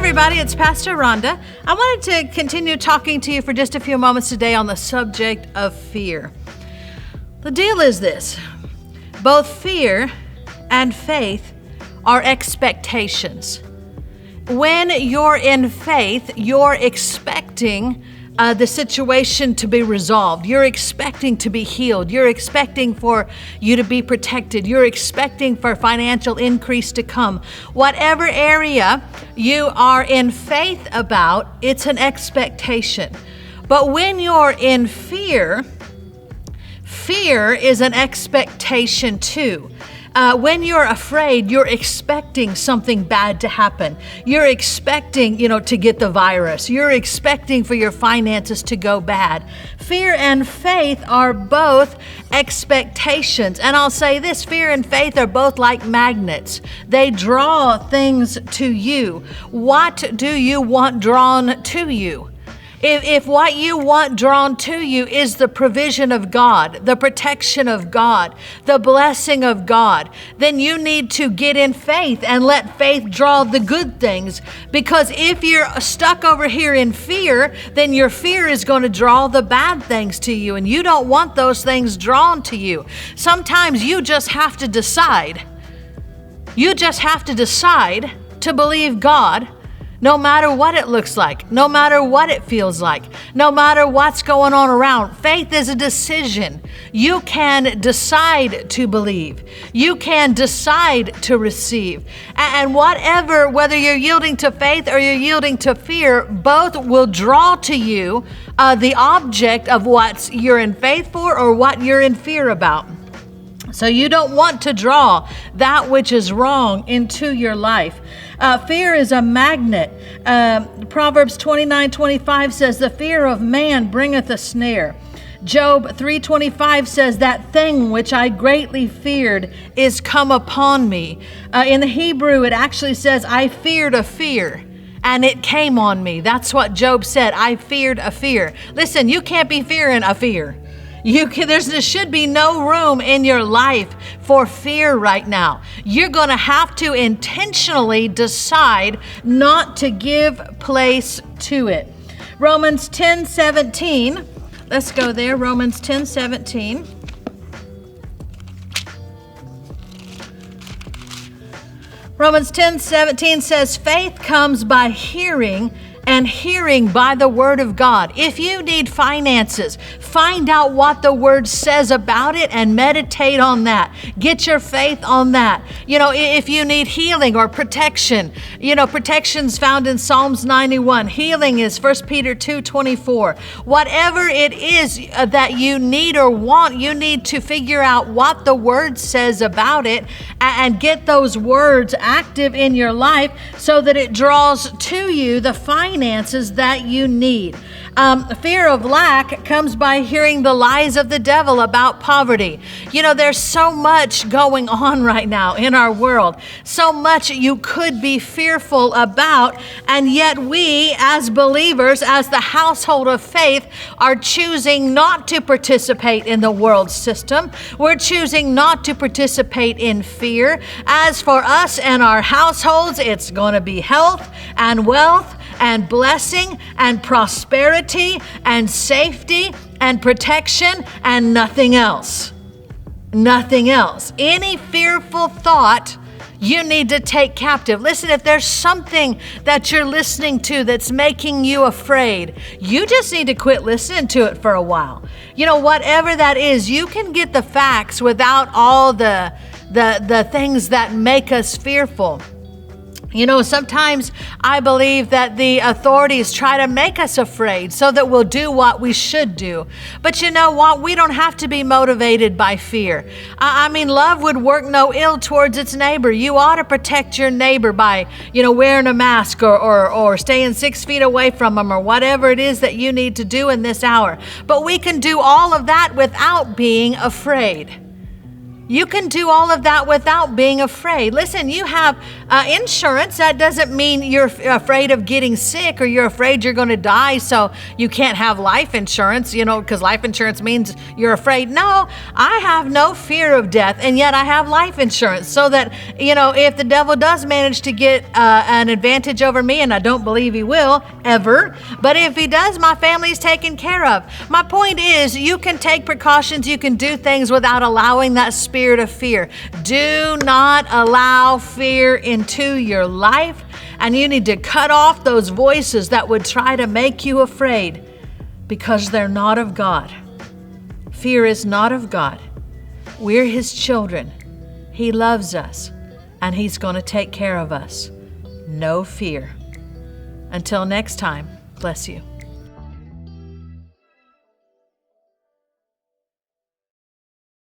everybody, it's Pastor Rhonda. I wanted to continue talking to you for just a few moments today on the subject of fear. The deal is this: both fear and faith are expectations. When you're in faith, you're expecting the situation to be resolved. You're expecting to be healed. You're expecting for you to be protected. You're expecting for financial increase to come. Whatever area you are in faith about, it's an expectation. But when you're in fear, fear is an expectation too. When you're afraid, you're expecting something bad to happen. You're expecting, to get the virus. You're expecting for your finances to go bad. Fear and faith are both expectations. And I'll say this, fear and faith are both like magnets. They draw things to you. What do you want drawn to you? If what you want drawn to you is the provision of God, the protection of God, the blessing of God, then you need to get in faith and let faith draw the good things. Because if you're stuck over here in fear, then your fear is going to draw the bad things to you, and you don't want those things drawn to you. Sometimes you just have to decide. You just have to decide to believe God. No matter what it looks like, no matter what it feels like, no matter what's going on around. Faith is a decision. You can decide to believe. You can decide to receive. And whether you're yielding to faith or you're yielding to fear, both will draw to you the object of what you're in faith for or what you're in fear about. So you don't want to draw that which is wrong into your life. Fear is a magnet. Proverbs 29:25 says, "The fear of man bringeth a snare." Job 3:25 says, "That thing which I greatly feared is come upon me." In the Hebrew, it actually says, "I feared a fear, and it came on me." That's what Job said. I feared a fear. Listen, you can't be fearing a fear. There should be no room in your life for fear right now. You're going to have to intentionally decide not to give place to it. Romans 10:17. Let's go there. Romans 10:17. Romans 10:17 says, "Faith comes by hearing, and hearing by the word of God." If you need finances, find out what the word says about it and meditate on that. Get your faith on that. If you need healing or protection, protection's found in Psalms 91. Healing is 1 Peter 2:24. Whatever it is that you need or want, you need to figure out what the word says about it and get those words active in your life so that it draws to you the finances that you need. Fear of lack comes by hearing the lies of the devil about poverty. There's so much going on right now in our world, so much you could be fearful about, and yet we as believers, as the household of faith, are choosing not to participate in the world system. We're choosing not to participate in fear. As for us and our households, it's going to be health and wealth and blessing and prosperity and safety and protection and nothing else. Nothing else. Any fearful thought you need to take captive. Listen, if there's something that you're listening to that's making you afraid, you just need to quit listening to it for a while. Whatever that is, you can get the facts without all the things that make us fearful. Sometimes I believe that the authorities try to make us afraid so that we'll do what we should do. But you know what? We don't have to be motivated by fear. Love would work no ill towards its neighbor. You ought to protect your neighbor by, wearing a mask or staying 6 feet away from them or whatever it is that you need to do in this hour. But we can do all of that without being afraid. You can do all of that without being afraid. Listen, you have insurance. That doesn't mean you're afraid of getting sick or you're afraid you're going to die, so you can't have life insurance, because life insurance means you're afraid. No, I have no fear of death, and yet I have life insurance so that, if the devil does manage to get an advantage over me, and I don't believe he will ever, but if he does, my family's taken care of. My point is, you can take precautions, you can do things without allowing that spirit of fear. Do not allow fear into your life, and you need to cut off those voices that would try to make you afraid, because they're not of God. Fear is not of God. We're his children. He loves us, and he's going to take care of us. No fear. Until next time, bless you.